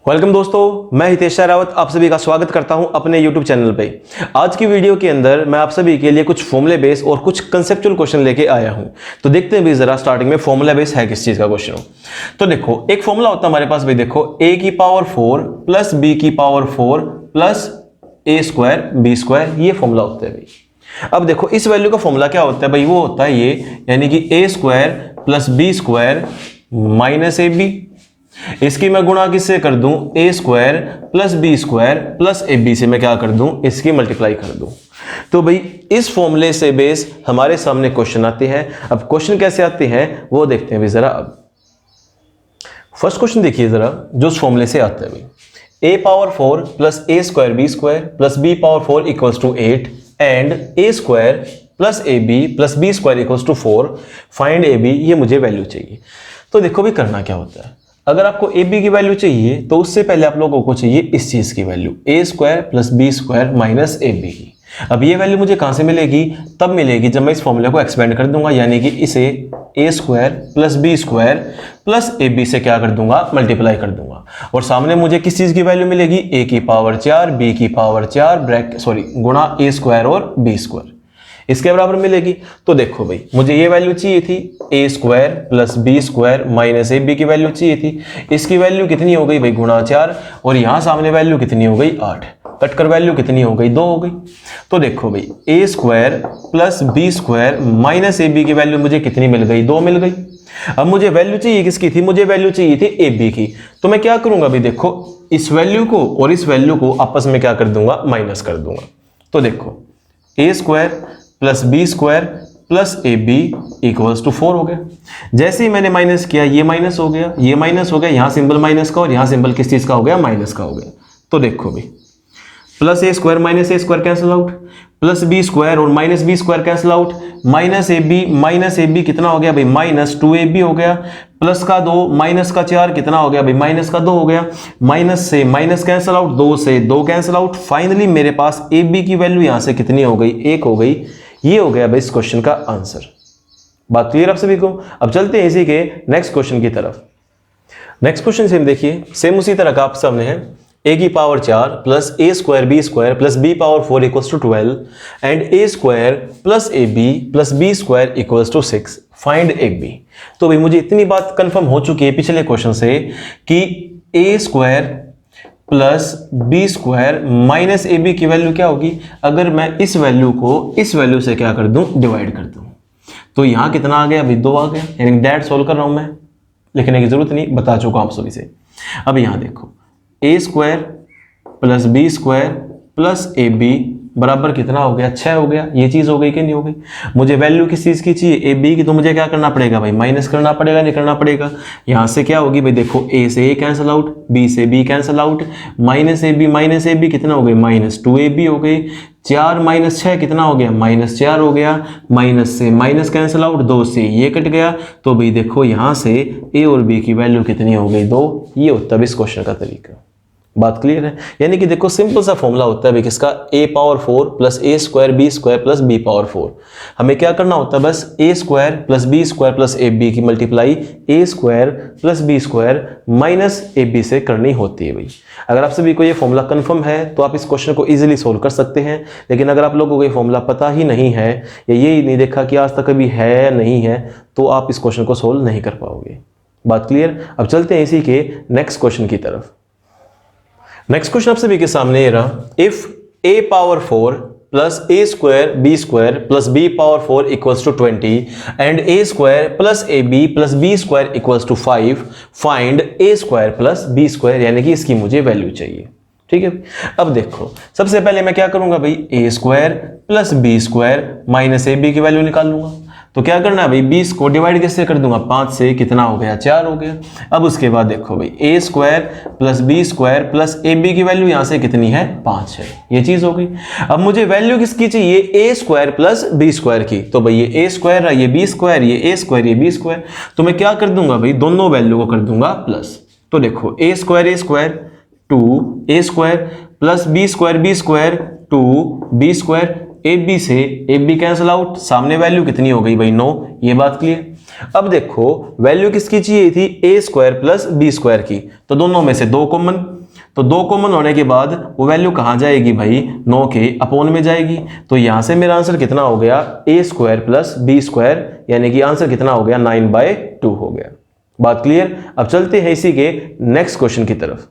Welcome दोस्तों, मैं हितेश रावत आप सभी का स्वागत करता हूं अपने YouTube चैनल पे। आज की वीडियो के अंदर मैं आप सभी के लिए कुछ फॉर्मूले बेस और कुछ कंसेप्चुअल क्वेश्चन लेके आया हूं। तो देखते हैं भी जरा स्टार्टिंग में फॉर्मूला बेस है किस चीज का क्वेश्चन हो। तो देखो एक फॉर्मूला होता है हमारे पास भाई, देखो a की पावर 4 प्लस b की power 4 plus a square b square, ये फॉर्मूला होता है भाई। अब देखो इस वैल्यू का फॉर्मूला क्या होता है भाई, वो होता है ये, यानी कि a square plus b square minus A B. इसकी मैं गुणा किससे कर दूं, A square plus B square plus A B से मैं क्या कर दूं, इसकी मल्टीप्लाई कर दूं। तो भाई इस फॉर्मूले से बेस हमारे सामने क्वेश्चन आते हैं। अब क्वेश्चन कैसे आते हैं वो देखते हैं भी जरा। अब फर्स्ट क्वेश्चन देखिए जरा, जो उस फॉर्मूले से आता है भाई, A power 4 plus A square B square plus B power 4 equals to 8 and A square plus A B plus B square equals to 4, find A B. ये मुझे वैल्यू चाहिए। तो देखो भी करना क्या होता है, अगर आपको ए बी की वैल्यू चाहिए तो उससे पहले आप लोगों को चाहिए इस चीज की value, a square plus B square minus A B की। अब ये वैल्यू मुझे कहां से मिलेगी, तब मिलेगी जब मैं इस फॉर्मूले को एक्सपेंड कर दूंगा, यानी कि इसे A square plus B square plus A B से क्या कर दूंगा, मल्टीप्लाई कर दूंगा। और सामने मुझे किस चीज की वैल्यू मिलेगी, ए की पावर 4 बी की पावर 4 गुणा ए स्क्वायर और बी स्क्वायर, इसके बराबर मिलेगी। तो देखो भाई मुझे ये वैल्यू चाहिए थी, A square plus B square minus A B की वैल्यू चाहिए थी। इसकी वैल्यू कितनी हो गई भाई, गुणा 4, और यहां सामने वैल्यू कितनी हो गई, 8। कट कर वैल्यू कितनी हो गई, 2 हो गई। तो देखो भाई A square plus B square minus A B की वैल्यू मुझे कितनी मिल गई, 2 मिल गई। अब मुझे वैल्यू चाहिए किसकी थी, मुझे वैल्यू चाहिए थी ए बी की। तो मैं क्या करूंगा भाई, देखो इस वैल्यू को और इस वैल्यू को आपस में क्या कर दूंगा, माइनस कर दूंगा। तो देखो A square plus B square plus A B equals to 4 हो गया। जैसे ही मैंने माइनस किया ये माइनस हो गया, ये माइनस हो गया, यहां सिंबल माइनस का और यहां सिंबल किस चीज का हो गया, माइनस का हो गया। तो देखो भाई plus A square minus A square cancel out, plus B square और minus B square cancel out, minus A B कितना हो गया भाई, माइनस 2ab हो गया, प्लस का 2 माइनस का 4 कितना हो गया भाई, माइनस का 2 हो गया। माइनस से माइनस कैंसिल आउट, 2 से 2 कैंसिल आउट। फाइनली मेरे पास ए बी की वैल्यू यहां से कितनी हो गई, 1 हो गई। ये हो गया भाई इस क्वेश्चन का आंसर। बात क्लियर आप सभी को। अब चलते हैं इसी के नेक्स्ट क्वेश्चन की तरफ। नेक्स्ट क्वेश्चन सेम देखिए, सेम उसी तरह का आप सामने है, a की power 4 plus A square B square plus B power 4 equals to 12 and A square plus A B plus B square equals to 6, find A b. तो भाई मुझे इतनी बात कंफर्म हो चुकी है पिछले क्वेश्चन से कि A square plus B square minus A B की वैल्यू क्या होगी, अगर मैं इस वैल्यू को इस वैल्यू से क्या कर दूं, डिवाइड कर दूं। तो यहां कितना आ गया अभी, 2 आ गया, यानी डायरेक्ट सोल्व कर रहा हूं मैं, लिखने की जरूरत नहीं, बता चुका हूं आप सभी से। अब यहां देखो A square plus B square plus A B बराबर कितना हो गया, 6 हो गया। ये चीज हो गई कि नहीं हो गई। मुझे वैल्यू किस चीज की चाहिए, ए बी की, तो मुझे क्या करना पड़ेगा भाई, माइनस करना पड़ेगा, नहीं करना पड़ेगा। यहां से क्या होगी भाई, देखो ए से ए कैंसिल आउट, बी से b cancel out, minus A B कितना हो गई, माइनस 2ab हो गई। 4 माइनस 6 कितना हो गया, माइनस 4 हो गया। माइनस से माइनस कैंसिल आउट, 2 से ये कट गया। तो भाई देखो यहां से ए और बी की वैल्यू कितनी हो गई, 2। ये होता है इस क्वेश्चन का तरीका। बात क्लियर है। यानी कि देखो सिंपल सा फॉर्मूला होता है भाई किसका, a power 4 plus A square B square plus B power 4। हमें क्या करना होता है, बस a square plus B square plus A B की multiply a square plus B square minus A B से करनी होती है भाई। अगर आप सभी को ये फॉर्मूला कंफर्म है तो आप इस क्वेश्चन को इजीली सोल्व कर सकते हैं। लेकिन अगर आप लोगों को ये फॉर्मूला पता ही नहीं है या ये नहीं देखा कि आज तक कभी है या नहीं है, तो आप इस क्वेश्चन को सोल्व नहीं कर पाओगे। बात क्लियर। अब चलते हैं इसी के नेक्स्ट क्वेश्चन की तरफ। नेक्स्ट क्वेश्चन आप सभी के सामने ये रहा, if a power 4 plus A square B square plus B power 4 equals to 20 and A square plus A B plus B square equals to 5, find a square plus B square, यानी कि इसकी मुझे वैल्यू चाहिए। ठीक है। अब देखो सबसे पहले मैं क्या करूंगा भाई, A square plus B square minus A B की वैल्यू निकाल लूंगा। तो क्या करना है भाई, 20 को डिवाइड किससे कर दूंगा, 5 से, कितना हो गया, 4 हो गया। अब उसके बाद देखो भाई A square plus B square plus A B की वैल्यू यहां से कितनी है, 5 है। ये चीज हो गई। अब मुझे वैल्यू किसकी चाहिए, ए स्क्वायर प्लस बी स्क्वायर की। तो भाई ये ए स्क्वायर है, ये बी स्क्वायर, ये ए स्क्वायर, ये बी स्क्वायर। तो मैं क्या कर दूंगा भाई, दोनों वैल्यू को कर दूंगा प्लस। तो देखो A square 2 A square plus B square 2 B square, A B से ए बी कैंसिल आउट, सामने वैल्यू कितनी हो गई भाई, 9। ये बात क्लियर। अब देखो वैल्यू किसकी चाहिए थी, A square plus B square की, तो दोनों में से दो कॉमन, तो दो कॉमन होने के बाद वो वैल्यू कहां जाएगी भाई, 9 के अपोन में जाएगी। तो यहां से मेरा आंसर कितना हो गया, ए स्क्वायर प्लस बी स्क्वायर, यानी कि आंसर कितना हो गया, 9/2 हो गया। बात क्लियर। अब चलते हैं इसी के नेक्स्ट क्वेश्चन की तरफ।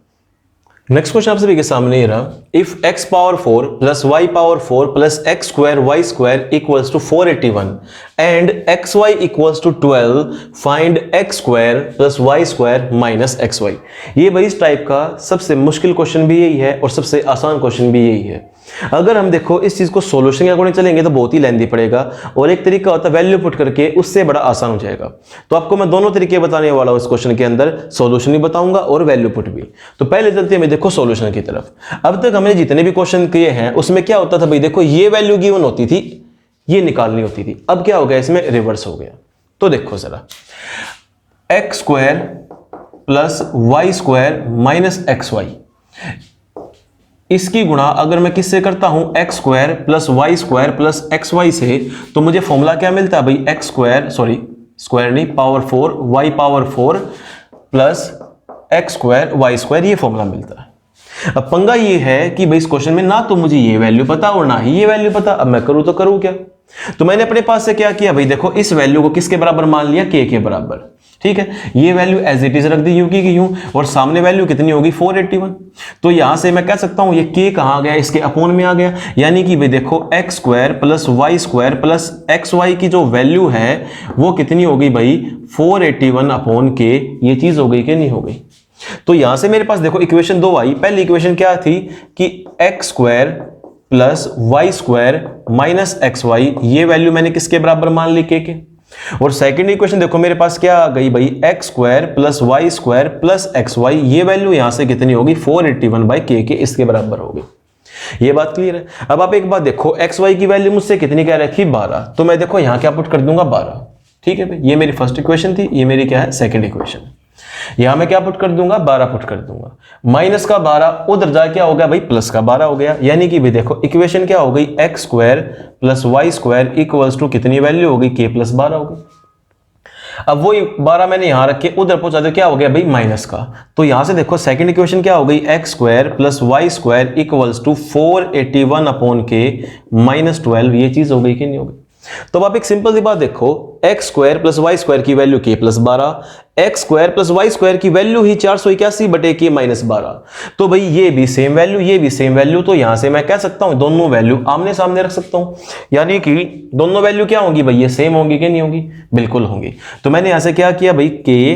नेक्स्ट क्वेश्चन आप सभी के सामने ये रहा, if x power 4 plus y power 4 plus x square y square equals to 481 and xy equals to 12, find x square plus y square minus xy। ये भाई इस टाइप का सबसे मुश्किल क्वेश्चन भी यही है और सबसे आसान क्वेश्चन भी यही है। अगर हम देखो इस चीज को सॉल्यूशन के अकॉर्डिंग चलेंगे तो बहुत ही लेंथी पड़ेगा, और एक तरीका होता है वैल्यू पुट करके, उससे बड़ा आसान हो जाएगा। तो आपको मैं दोनों तरीके बताने वाला हूं इस क्वेश्चन के अंदर, सॉल्यूशन भी बताऊंगा और वैल्यू पुट भी। तो पहले चलते हैं देखो सॉल्यूशन की तरफ। अब तक हमने जितने भी क्वेश्चन किए हैं उसमें क्या होता था भाई, देखो ये वैल्यू गिवन होती थी, ये निकालनी होती थी। अब क्या हो गया, इसमें रिवर्स हो गया। तो देखो जरा, x square plus y square minus x y, इसकी गुणा अगर मैं किससे करता हूं, x square plus y square plus x y से, तो मुझे फॉर्मूला क्या मिलता है भाई, एक्स स्क्वायर, सॉरी स्क्वायर नहीं, power 4 y power 4 plus x square y square, ये फॉर्मूला मिलता है। अब पंगा ये है कि भाई इस क्वेश्चन में ना तो मुझे ये वैल्यू पता और ना ही ये वैल्यू पता। अब मैं करूं तो करूं क्या, तो मैंने अपने पास से क्या किया भाई, देखो इस वैल्यू को किसके बराबर मान लिया, के बराबर। ठीक है, ये वैल्यू एज इट इज रख दी यूं की यूं, और सामने वैल्यू कितनी होगी 481। तो यहां से मैं कह सकता हूं ये के कहां आ गया, इसके अपोन में आ गया, यानी कि भाई देखो x square plus y square plus x y की जो वैल्यू है वो कितनी हो गई भाई, 481 अपोन के। ये चीज हो गई कि नहीं हो गई। तो यहां से मेरे पास देखो इक्वेशन 2 आई। पहली इक्वेशन क्या थी कि x square plus y square minus x y, ये वैल्यू मैंने किसके बराबर मान ली, के। और सेकंड इक्वेशन देखो मेरे पास क्या आ गई भाई, x square plus y square plus x y, ये वैल्यू यहां से कितनी होगी, 481/k के, इसके बराबर होगी। ये बात क्लियर है। अब आप एक बात देखो, एक्स वाई की वैल्यू मुझसे कितनी कह रखी, 12, तो मैं देखो यहां क्या पुट कर दूंगा, 12। ठीक है भाई, ये मेरी फर्स्ट इक्वेशन थी, ये मेरी क्या है, सेकंड इक्वेशन। यहां मैं क्या पुट कर दूंगा, 12 पुट कर दूंगा। माइनस का 12 उधर जाके क्या हो गया भाई, प्लस का 12 हो गया, यानी कि भाई देखो इक्वेशन क्या हो गई, x square plus y square equals to कितनी वैल्यू हो गई, के प्लस 12 हो गई। अब वही 12 मैंने यहां रखे, उधर पहुंचा दो, क्या हो गया भाई, माइनस का। तो यहां से देखो सेकंड इक्वेशन क्या हो गई, x square plus y square equals to 481/k minus 12, ये चीज हो गई कि नहीं हो गई। तो अब आप एक सिंपल सी बात देखो, x square plus y square की वैल्यू के plus 12, x square plus y square की वैल्यू ही 481/k माइनस 12। तो भाई ये भी सेम वैल्यू, ये भी सेम वैल्यू, तो यहां से मैं कह सकता हूं दोनों वैल्यू आमने सामने रख सकता हूं, यानी कि दोनों वैल्यू क्या होंगी भाई, ये सेम होंगी कि नहीं होंगी, बिल्कुल होंगी। तो मैंने यहां से क्या किया भाई, के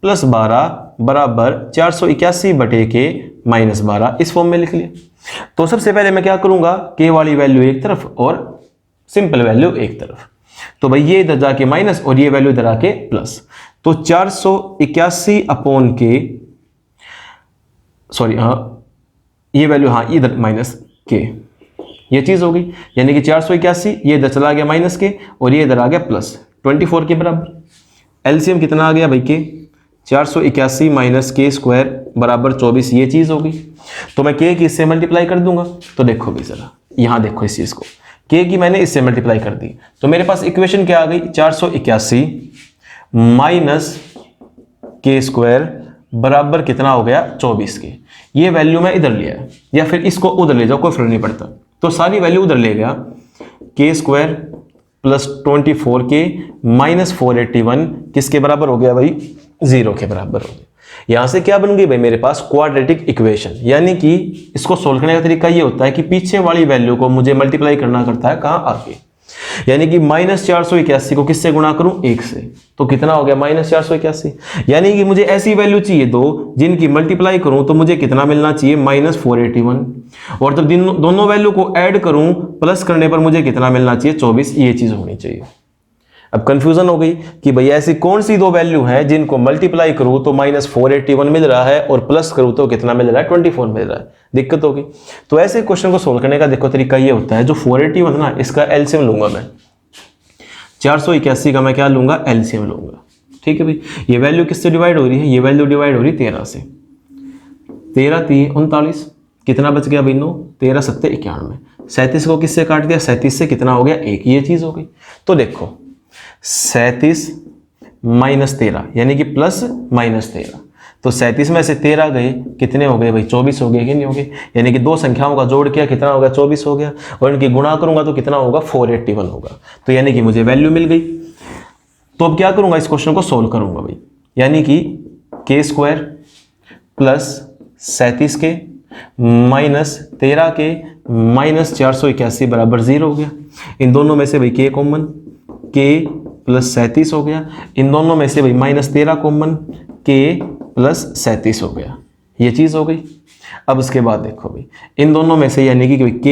प्लस 12 बराबर 481/k माइनस 12, इस फॉर्म में लिख लिया। तो सबसे पहले मैं क्या करूंगा, के वाली वैल्यू एक तरफ और सिंपल वैल्यू एक तरफ, तो भाई ये इधर जाके माइनस और ये वैल्यू इधर आके प्लस, तो 481/k, सॉरी हाँ ये वैल्यू, हाँ इधर माइनस के, ये चीज हो गई, यानी कि 481, ये इधर चला गया माइनस के और ये इधर आ गया प्लस 24 के बराबर। एलसीएम कितना आ गया भाई के, 481 माइनस के स्क्वायर बराबर 24, ये चीज हो गई। तो मैं के की इससे मल्टीप्लाई कर दूंगा, तो देखो भी जरा यहां देखो इस चीज को, के की मैंने इससे मल्टीप्लाई कर दी, तो मेरे पास इक्वेशन क्या आ गई, 481 माइनस के स्क्वायर बराबर कितना हो गया, 24 के। ये वैल्यू मैं इधर लिया या फिर इसको उधर ले जाओ, कोई फर्क नहीं पड़ता, तो सारी वैल्यू उधर ले गया, के स्क्वायर प्लस 24k माइनस 481 किसके बराबर हो गया भाई, 0 के बराबर हो गया। यहां से क्या बन गई भाई मेरे पास, क्वाड्रेटिक इक्वेशन, यानी कि इसको सोल्व करने का तरीका ये होता है कि पीछे वाली वैल्यू को मुझे मल्टीप्लाई करना करता है कहां, आगे, यानी कि माइनस 481 को किससे गुणा करूं, 1 से, तो कितना हो गया माइनस 481, यानी कि मुझे ऐसी वैल्यू चाहिए दो जिनकी मल्टीप्लाई करूं तो मुझे कितना मिलना चाहिए, माइनस 481, और जब दोनों वैल्यू को ऐड करूं प्लस करने पर मुझे कितना मिलना चाहिए, 24, ये चीज होनी चाहिए। अब कंफ्यूजन हो गई कि भैया ऐसी कौन सी दो वैल्यू है जिनको मल्टीप्लाई करूं तो माइनस 481 मिल रहा है और प्लस करूं तो कितना मिल रहा है, 24 मिल रहा है, दिक्कत होगी। तो ऐसे क्वेश्चन को सोल्व करने का देखो तरीका ये होता है, जो 481 ना, इसका एलसीएम लूंगा मैं, 481 का मैं क्या लूंगा, एलसीएम लूंगा। ठीक है भाई, ये वैल्यू किससे डिवाइड हो रही है, ये वैल्यू डिवाइड हो रही है 13 से, 13 3 39, कितना बच गया भाई 9, 13 7 91, 37 को किससे काट दिया, 37 से कितना हो गया 1, ये चीज हो गई। तो देखो 37 -13 यानी कि +-13। तो 37 में से 13 गए, कितने हो गए भाई? 24 हो गए कि नहीं हो गए? यानी कि दो संख्याओं का जोड़ किया, कितना हो गया? 24 हो गया। और इनकी गुणा करूंगा तो कितना होगा? 481 होगा। तो यानी कि मुझे वैल्यू मिल गई। तो अब क्या करूंगा? इस क्वेश्चन को सोल्व करूंगा भाई। यानी कि k² + 37 के -13 के -481 बराबर 0 हो गया। इन दोनों में से भाई k कॉमन, k + 37 हो गया। इन दोनों में से भाई -13 कॉमन, k + 37 हो गया। ये चीज़ हो गई। अब उसके बाद देखो भाई, इन दोनों में से यानी कि k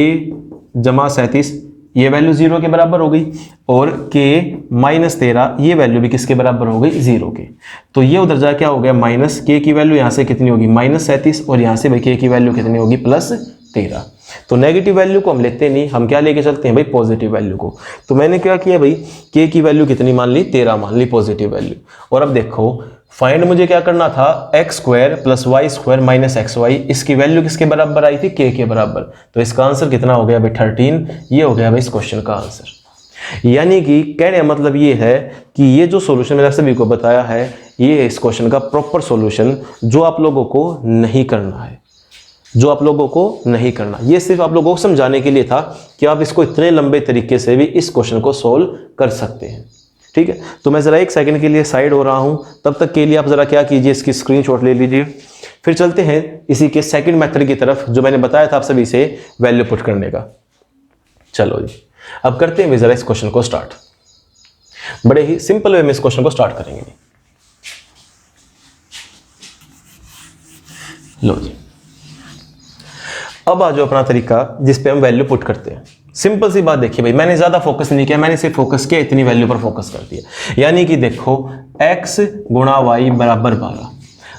+ 37 ये वैल्यू 0 के बराबर हो गई, और k - 13 ये वैल्यू भी किसके बराबर हो गई? 0 के। तो ये उधर जा क्या हो गया? -k की वैल्यू यहाँ से कितनी होगी? -37, और यहाँ से भाई k की वैल्यू कितनी होगी? +13। तो नेगेटिव वैल्यू को हम लेते नहीं, हम क्या लेके चलते हैं भाई? पॉजिटिव वैल्यू को। तो मैंने क्या किया भाई? k की वैल्यू कितनी मान ली? 13 मान ली पॉजिटिव वैल्यू। और अब देखो फाइंड मुझे क्या करना था? x² + y² - xy, इसकी वैल्यू किसके बराबर आई थी? k के बराबर। तो इसका आंसर कितना हो गया भाई? 13। ये हो गया भाई इस क्वेश्चन का आंसर। यानी कि कहने का मतलब ये है कि ये जो सॉल्यूशन मैंने सभी को बताया है, ये है इस क्वेश्चन का प्रॉपर सॉल्यूशन, जो आप लोगों को नहीं करना है, जो आप लोगों को नहीं करना। ये सिर्फ आप लोगों को समझाने के लिए था कि आप इसको इतने लंबे तरीके से भी इस क्वेश्चन को सोल्व कर सकते हैं। ठीक है, तो मैं ज़रा 1 सेकंड के लिए साइड हो रहा हूं, तब तक के लिए आप ज़रा क्या कीजिए? इसकी स्क्रीनशॉट ले लीजिए। फिर चलते हैं इसी के सेकंड मेथड की तरफ, जो मैंने बताया था आप सभी से वैल्यू पुट करने का। चलो जी, अब करते हैं ज़रा इस क्वेश्चन को स्टार्ट। बड़े ही सिंपल वे में इस क्वेश्चन को स्टार्ट करेंगे। लो जी, अब आ जाओ अपना तरीका जिस पे हम वैल्यू पुट करते हैं। सिंपल सी बात देखिए भाई, मैंने ज्यादा फोकस नहीं किया, मैंने सिर्फ फोकस किया इतनी वैल्यू पर फोकस कर दिया। यानी कि देखो x गुणा y बराबर 12।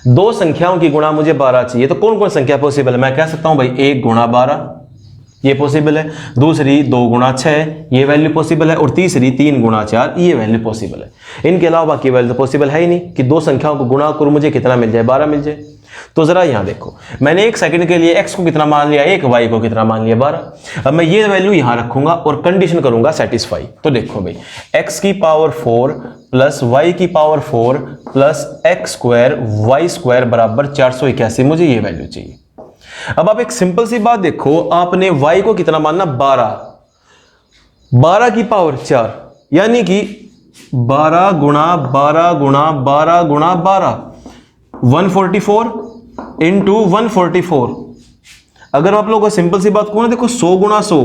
दो संख्याओं की गुणा मुझे 12 चाहिए, तो कौन कौन संख्या पॉसिबल है? मैं कह सकता हूं भाई 1 गुणा 12 ये पॉसिबल है, दूसरी 2 गुणा 6 ये वैल्यू पॉसिबल है, और तीसरी 3 गुणा 4 ये वैल्यू पॉसिबल है। इनके अलावा बाकी वैल्यू पॉसिबल है ही नहीं कि दो संख्याओं को गुणा करूं मुझे कितना मिल जाए? 12 मिल जाए। तो जरा यहां देखो, मैंने 1 सेकंड के लिए x को कितना मान लिया? 1, y को कितना मान लिया? 12। अब मैं ये वैल्यू यहां रखूंगा और कंडीशन करूंगा सेटिस्फाई। तो देखो भाई, x की पावर 4 + y की पावर 4 + x² y² बराबर 481, मुझे ये वैल्यू चाहिए। अब आप एक सिंपल सी बात देखो, आपने y को कितना मानना? 12 की पावर 4, यानी कि 12 गुणा 12 गुणा 12 गुणा 12 144 इंटू 144। अगर आप लोगों को सिंपल सी बात को ना देखो, 100 गुणा 100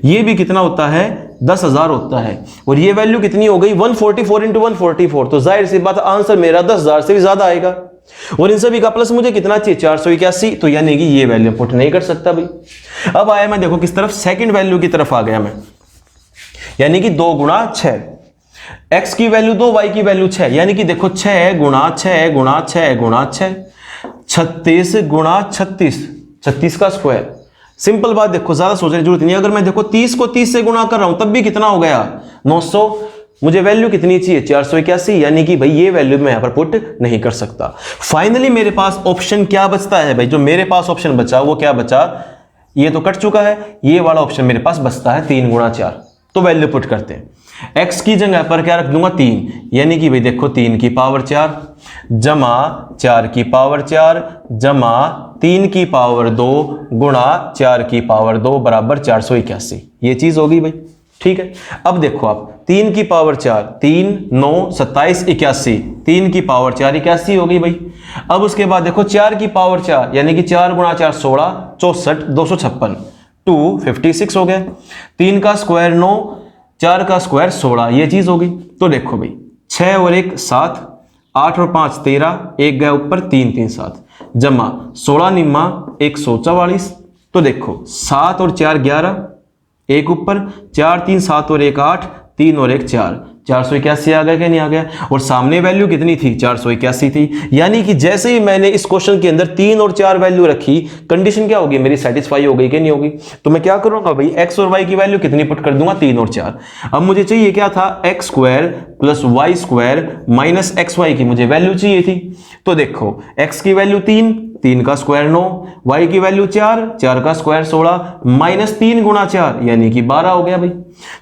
ये भी कितना होता है? 10,000 होता है। और ये वैल्यू कितनी हो गई? 144 इंटू 144। तो जाहिर सी बात आंसर मेरा 10,000 से भी ज्यादा आएगा। और इन सभी का प्लस मुझे कितना चाहिए? 481। तो यानी कि ये वैल्यू पुट नहीं कर सकता भाई। अब आया मैं देखो किस तरफ? सेकंड वैल्यू की तरफ आ गया मैं, यानी कि 2 गुणा 6। x की वैल्यू 2, y की वैल्यू 6, यानी कि देखो 6 गुणा 6 गुणा 6 गुणा 6 36 गुणा 36, 36 का स्क्वायर। सिंपल बात देखो, ज्यादा सोचने की जरूरत नहीं। अगर मैं देखो 30 को 30 से गुणा कर रहा हूं तब भी कितना हो गया? 900। मुझे वैल्यू कितनी चाहिए? 481, यानी कि भाई ये वैल्यू मैं यहां पर पुट नहीं कर सकता। फाइनली मेरे पास ऑप्शन क्या बचता है भाई? जो मेरे पास ऑप्शन बचा वो क्या बचा? ये तो कट चुका है, ये वाला ऑप्शन मेरे पास बचता है 3 गुणा 4। तो वैल्यू पुट करते हैं। x की जगह पर क्या रख दूंगा? 3, यानी कि भाई देखो 3 की पावर 4 जमा 4 की पावर 4 जमा 3 की पावर 2 गुणा 4 की पावर 2 बराबर 481। ये चीज होगी भाई। ठीक है, अब देखो आप 3 की पावर 4, 3 9 27 81, 3 की पावर 4 81 होगी भाई। अब उसके बाद देखो 4 की पावर 4, यानी कि 4 गुणा 4 16 64 256 256 हो गया। 3 का स्क्वायर 9, 4 का स्क्वायर 16, ये चीज होगी। तो देखो भाई 6 और 1 7, 8 और 5 13, 1 गया ऊपर 3 3 7 जमा 16 निम्मा 144। तो देखो 7 और 4 11, 1 ऊपर 4 3 7 और 1 8, 3 और 1 4, 481 आ गया क्या? नहीं आ गया। और सामने वैल्यू कितनी थी? 481 थी। यानी कि जैसे ही मैंने इस क्वेश्चन के अंदर 3 और 4 वैल्यू रखी, कंडीशन क्या होगी मेरी? सेटिस्फाई हो गई कि नहीं होगी? तो मैं क्या करूंगा भाई? x और y की वैल्यू कितनी पुट कर दूंगा? 3 और 4। अब मुझे चाहिए क्या था? x² + y² - xy की मुझे वैल्यू चाहिए थी। तो देखो x की वैल्यू 3, 3 का स्क्वायर 9, y की वैल्यू 4, 4 का स्क्वायर 16 -3 गुणा 4, यानी कि 12 हो गया भाई।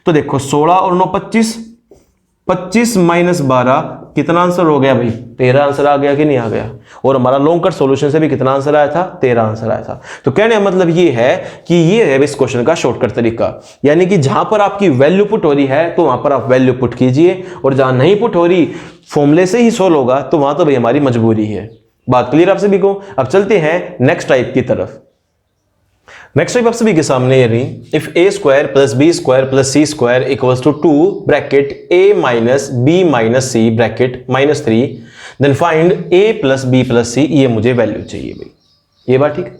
तो देखो 16 और 9 25, 25 माइनस 12 कितना आंसर हो गया भाई? 13 आंसर आ गया कि नहीं आ गया? और हमारा लॉन्ग कट सॉल्यूशन से भी कितना आंसर आया था? 13 आंसर आया था। तो कहने का मतलब ये है कि ये है इस क्वेश्चन का शॉर्टकट तरीका, यानी कि जहां पर आपकी वैल्यू पुट हो रही है तो वहां पर आप वैल्यू पुट कीजिए, और जहां नहीं पुट हो रही फॉर्मूले से ही सोल्व होगा तो वहां तो भाई हमारी मजबूरी है। बात क्लियर आप सभी को? अब चलते हैं नेक्स्ट टाइप की तरफ। नेक्स्ट टाइप आप सभी के सामने ये रही, if A square plus B square plus C square equals to 2 bracket A minus B minus C bracket -3, then find A plus B plus C, ये मुझे वैल्यू चाहिए भाई। ये बात ठीक है?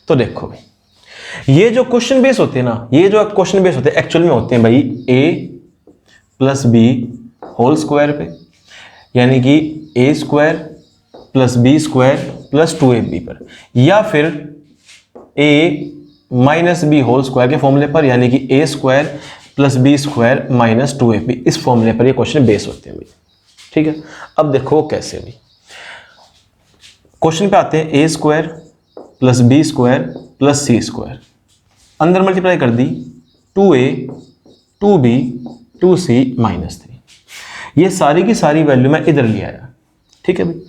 तो देखो भाई, ये जो क्वेश्चन बेस होते हैं ना, ये जो क्वेश्चन बेस होते हैं एक्चुअल में होते हैं भाई A plus B whole square पे, यानी कि A square plus B square plus 2ab पर, या फिर A minus B whole square के फॉर्मूले पर, यानी कि A square plus B square minus 2ab, इस फॉर्मूले पर ये क्वेश्चन बेस होते हैं भाई। ठीक है, अब देखो कैसे भाई। क्वेश्चन पे आते हैं, A square plus B square plus C square, अंदर मल्टीप्लाई कर दी 2a 2b 2c -3, ये सारी की सारी वैल्यू मैं इधर ले आया। ठीक है भाई,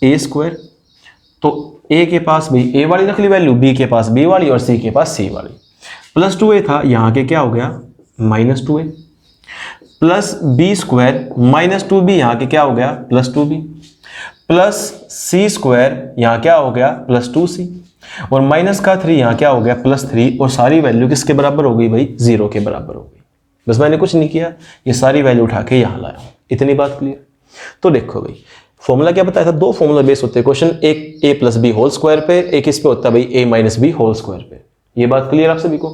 ए स्क्वायर तो ए के पास भाई ए वाली रख ली वैल्यू, बी के पास बी वाली और सी के पास सी वाली, प्लस 2a था, यहाँ के क्या हो गया -2a, plus B square minus 2b, यहाँ के क्या हो गया +2b, प्लस सी स्क्वायर यहाँ क्या हो गया +2c, और माइनस का 3 यहाँ क्या हो गया +3, और सारी वैल्यू किसके बराबर हो गई भाई? 0 के बराबर हो गई। बस मैंने कुछ नहीं किया, ये सारी वैल्यू उठा के यहाँ लाया। इतनी बात क्लियर? तो देखो भाई, फॉर्मूला क्या बताया था? दो फॉर्मूला बेस होते हैं क्वेश्चन, एक ए प्लस बी होल स्क्वायर पे, एक इस पे होता है भाई ए माइनस बी होल स्क्वायर पे। ये बात क्लियर आप सभी को?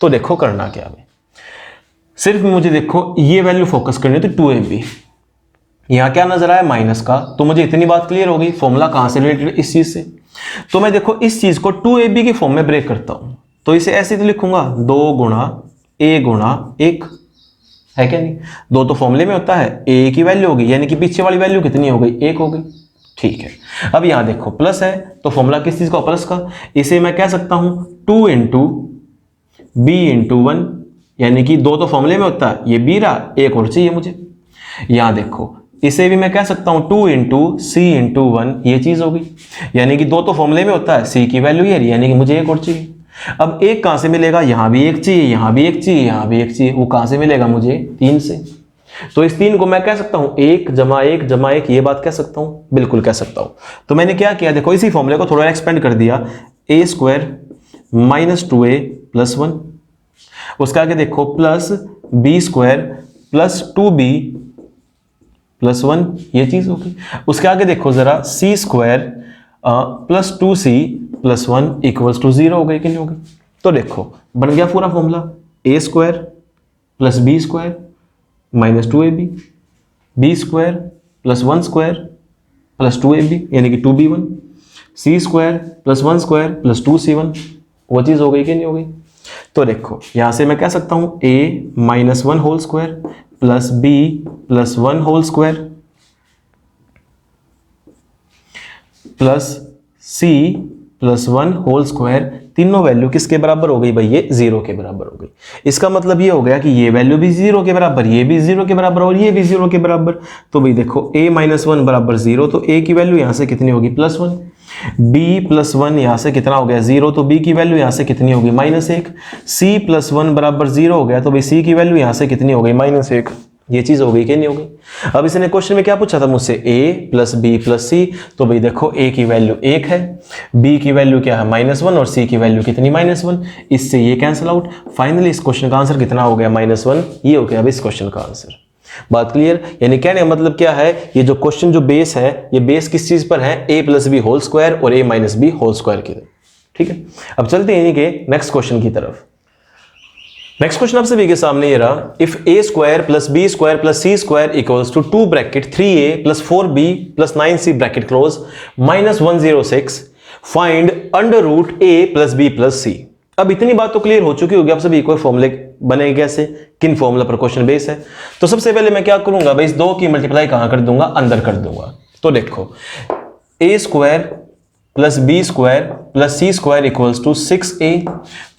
तो देखो करना क्या है, सिर्फ मुझे देखो ये वैल्यू फोकस करनी है, तो 2ab, यहां क्या नजर आया माइनस का, तो मुझे इतनी बात क्लियर हो गई। फॉर्मूला कहां से रिलेटेड? इस चीज से। तो मैं देखो इस चीज को 2ab के फॉर्म में ब्रेक करता हूं, तो इसे ऐसे तो लिखूंगा 2 गुणा a गुणा 1, है क्या नहीं? 2 तो फॉर्मूले में होता है, a की वैल्यू होगी, यानी कि पीछे वाली वैल्यू कितनी हो गई? 1 हो गई। ठीक है, अब यहां देखो प्लस है, तो फॉर्मूला किस चीज का? प्लस का। इसे मैं कह सकता हूं 2 इंटू बी इंटू 1, यानी कि 2 तो फॉर्मूले में होता है, ये b रहा, 1 और चाहिए मुझे। यहां देखो इसे भी मैं कह सकता हूं 2 इंटू सी इंटू 1, ये चीज होगी, यानी कि 2 तो फॉर्मूले में होता है, c की वैल्यू ये, यानी कि मुझे 1 और चाहिए। अब 1 कहां से मिलेगा? यहां भी 1 चाहिए, यहां भी 1 चाहिए, यहां भी 1 चाहिए, वो कहां से मिलेगा मुझे? 3 से। तो इस 3 को मैं कह सकता हूं 1 जमा 1 जमा 1, ये बात कह सकता हूं, बिल्कुल कह सकता हूं। तो मैंने क्या किया, देखो इसी फॉर्मूले को थोड़ा एक्सपेंड कर दिया, ए स्क्वायर माइनस 2a प्लस 1, उसके आगे देखो plus B square plus 2b plus 1, ये चीज होगी। उसके आगे देखो जरा C square plus 2c plus 1 equals to 0 हो गई कि नहीं होगी? तो देखो बन गया पूरा फॉर्मूला, A square plus B square minus 2ab, B square plus 1 square plus 2ab, यानी कि 2b1, C square plus 1 square plus 2c1, वो चीज हो गई कि नहीं हो गई? तो देखो यहां से मैं कह सकता हूं a minus 1 whole square plus b plus 1 whole square plus c plus 1 whole square, तीनों वैल्यू किसके बराबर हो गई भाई? ये 0 के बराबर हो गई। इसका मतलब ये हो गया कि ये वैल्यू भी 0 के बराबर, ये भी 0 के बराबर और ये भी 0 के बराबर। तो भाई देखो a माइनस 1 बराबर 0, तो a की वैल्यू यहां से कितनी होगी? +1। b प्लस 1 यहां से कितना हो गया? 0, तो b की वैल्यू यहां से कितनी होगी? -1। c प्लस 1 बराबर 0 हो गया, तो भाई c की वैल्यू यहां से कितनी हो गई? -1। ये चीज हो गई कि नहीं हो गई? अब इसने क्वेश्चन में क्या पूछा था मुझसे? a प्लस बी प्लस सी, तो भाई देखो a की वैल्यू 1 है, b की वैल्यू क्या है? -1, और c की वैल्यू कितनी? -1। इससे ये कैंसिल आउट। फाइनली इस क्वेश्चन का आंसर कितना हो गया? -1। ये हो गया अब इस क्वेश्चन का आंसर। बात क्लियर? यानी कहने का मतलब क्या है, ये जो क्वेश्चन जो बेस है, ये बेस किस चीज पर है? a plus B whole square और a minus B whole square की। ठीक है, अब चलते हैं इनके नेक्स्ट क्वेश्चन की तरफ। नेक्स्ट क्वेश्चन आप सभी के सामने ये रहा, if A square plus B square plus C square equals to 2 bracket 3a plus 4b plus 9c bracket close -106, find under root a plus b plus c। अब इतनी बात तो क्लियर हो चुकी होगी आप सभी को, फॉर्मूले बनेंगे कैसे, किन फॉर्मूला पर क्वेश्चन बेस है। तो सबसे पहले मैं क्या करूंगा भाई, इस 2 की मल्टीप्लाई कहां कर दूंगा? अंदर कर दूंगा। तो देखो a square plus B square plus C square equals to 6a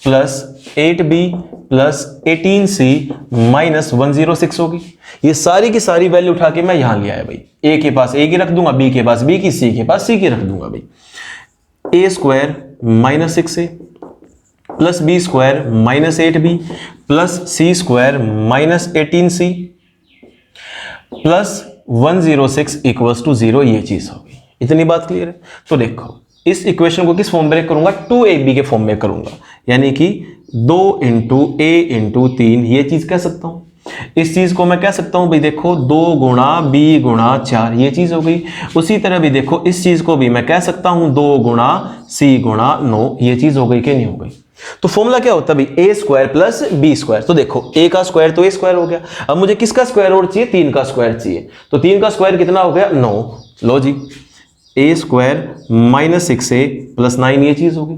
plus 8b plus 18c minus 106 होगी। ये सारी की सारी वैल्यू उठा के मैं यहां ले आया भाई, a के पास a की रख दूंगा, b के पास b की, c के पास c की रख दूंगा भाई। a square minus 6a plus B square minus 8b plus C square minus 18c plus 106 equals to 0, ये चीज होगी। इतनी बात क्लियर है? तो देखो इस इक्वेशन को किस फॉर्म में करूंगा, 2ab के फॉर्म में करूंगा, यानी कि 2 इंटू a इंटू 3, ये चीज कह सकता हूं। इस चीज को मैं कह सकता हूं भाई देखो 2 गुणा b गुणा 4, ये चीज हो गई। उसी तरह भी देखो इस चीज को भी मैं कह सकता हूं 2 गुणा c गुणा 9, ये चीज हो गई कि नहीं हो गई। तो फॉर्मूला क्या होता है भाई, A square plus B square. तो देखो ए का स्क्वायर तो ए स्क्वायर हो गया, अब मुझे किसका स्क्वायर और चाहिए, 3 का स्क्वायर चाहिए। तो 3 का स्क्वायर कितना हो गया, 9। लो जी, ए स्क्वायर माइनस 6a प्लस 9, ये चीज होगी।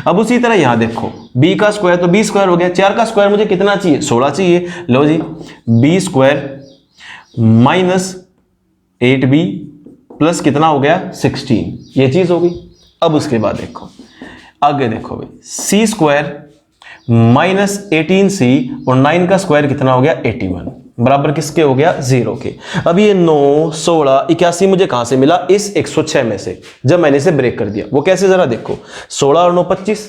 अब उसी तरह यहां देखो b का स्क्वायर तो b स्क्वायर हो गया, 4 का स्क्वायर मुझे कितना चाहिए, 16 चाहिए। लो जी, b square minus 8b plus कितना हो गया 16, ये चीज होगी। अब उसके बाद देखो आगे देखो भाई, सी स्क्वायर माइनस 18c और 9 का स्क्वायर कितना हो गया 81, बराबर किसके हो गया 0 के। अब ये 9, 16, 81 मुझे कहां से मिला, इस 106 में से, जब मैंने इसे ब्रेक कर दिया। वो कैसे जरा देखो, 16 और 9 25,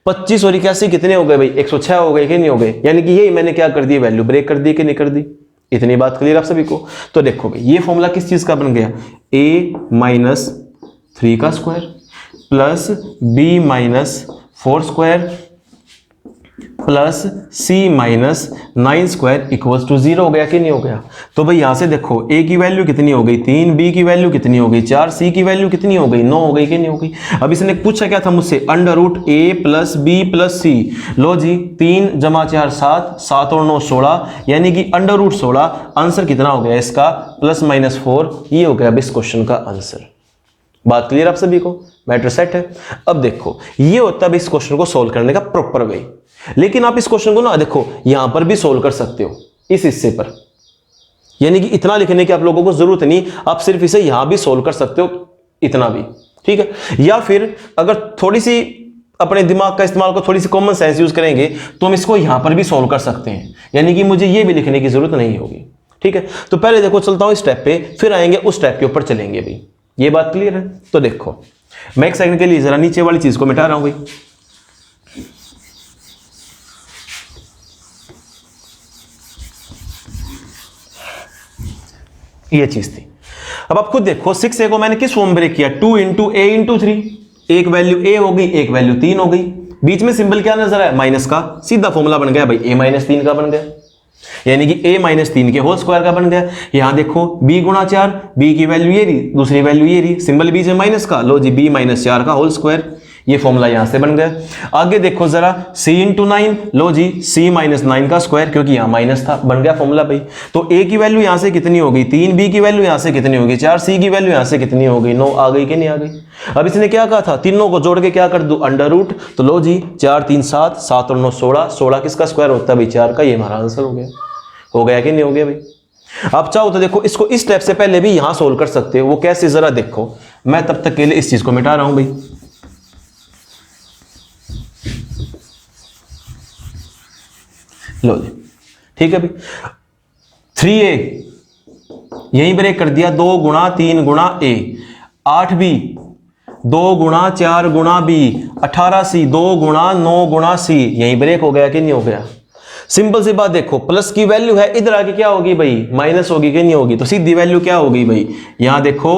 25 और 81 कितने हो गए भाई 106 हो गए कि नहीं हो गए, यानी कि यही मैंने क्या कर दी, वैल्यू ब्रेक कर दी कि नहीं कर दी। इतनी बात क्लियर आप सभी को? तो देखो भाई ये फॉर्मूला किस चीज का बन गया, a माइनस 3 का square plus b minus 4 square plus c minus 9 square equals to 0 हो गया कि नहीं हो गया। तो भाई यहां से देखो a की वैल्यू कितनी हो गई 3, b की वैल्यू कितनी हो गई 4, c की वैल्यू कितनी हो गई 9 हो गई कि नहीं हो गई। अब इसने पूछा क्या था मुझसे, under root a plus b plus c। लो जी, 3 जमा 4 7, 7 और 9 16, यानी कि अंडर रूट 16। आंसर कितना हो गया इसका, प्लस माइनस 4, ये हो गया अब इस क्वेश्चन का आंसर। बात क्लियर आप सभी को, मैटर सेट है। अब देखो ये होता है इस क्वेश्चन को सोल्व करने का प्रॉपर वे, लेकिन आप इस क्वेश्चन को ना देखो यहां पर भी सोल्व कर सकते हो इस हिस्से पर, यानी कि इतना लिखने की आप लोगों को जरूरत नहीं, आप सिर्फ इसे यहां भी सोल्व कर सकते हो, इतना भी ठीक है। या फिर अगर थोड़ी सी अपने दिमाग का इस्तेमाल को, थोड़ी सी कॉमन सेंस यूज करेंगे तो हम इसको यहां पर भी सोल्व कर सकते हैं, यानी कि मुझे ये भी लिखने की जरूरत नहीं होगी। ठीक है, तो पहले देखो चलता हूं इस स्टेप पे, फिर आएंगे उस स्टेप के ऊपर चलेंगे भाई। ये बात क्लियर है? तो देखो मैं एक सेकंड के लिए जरा नीचे वाली चीज को मिटा रहा हूं भाई। ये चीज थी। अब आप खुद देखो 6a को मैंने किस फॉर्म में ब्रेक किया, 2 इंटू a इंटू 3, एक वैल्यू a हो गई, एक वैल्यू 3 हो गई, बीच में सिंबल क्या नजर आया माइनस का, सीधा फॉर्मूला बन गया भाई a माइनस 3 का बन गया, यानी कि a माइनस 3 के होल स्क्वायर का बन गया। यहां देखो b गुणा 4, b की वैल्यू ये रही, दूसरी वैल्यू ये रही, सिंबल बीच में माइनस का, लो जी b माइनस 4 का होल स्क्वायर, ये फॉर्मूला यहां से बन गया। आगे देखो जरा c इंटू 9, लो जी c माइनस 9 का स्क्वायर, क्योंकि यहां माइनस था, बन गया फॉर्मूला भाई। तो a की वैल्यू यहां से कितनी होगी 3, b की वैल्यू यहां से कितनी होगी 4, c की वैल्यू यहां से कितनी होगी 9, आ गई कि नहीं आ गई। अब इसने क्या कहा था, तीनों को जोड़ के क्या कर दूं, अंडर रूट। तो लो जी 4 3 7, 7 और 9 16, 16 किसका स्क्वायर होता है भाई 4 का, ये हमारा आंसर हो गया कि नहीं हो गया भाई। आप चाहो तो देखो इसको इस स्टेप से पहले भी यहां सोल्व कर सकते हो, वो कैसे जरा देखो, मैं तब तक के लिए इस चीज को मिटा रहा हूं भाई। लो जी ठीक है भाई, 3a यहीं ब्रेक कर दिया, 2 गुणा 3 गुणा a, 8b 2 गुणा 4 गुणा b, 18c 2 गुणा 9 गुणा c, यहीं ब्रेक हो गया कि नहीं हो गया। सिंपल सी बात देखो, प्लस की वैल्यू है, इधर आके क्या होगी भाई माइनस होगी कि नहीं होगी, तो सीधी वैल्यू क्या होगी भाई, यहां देखो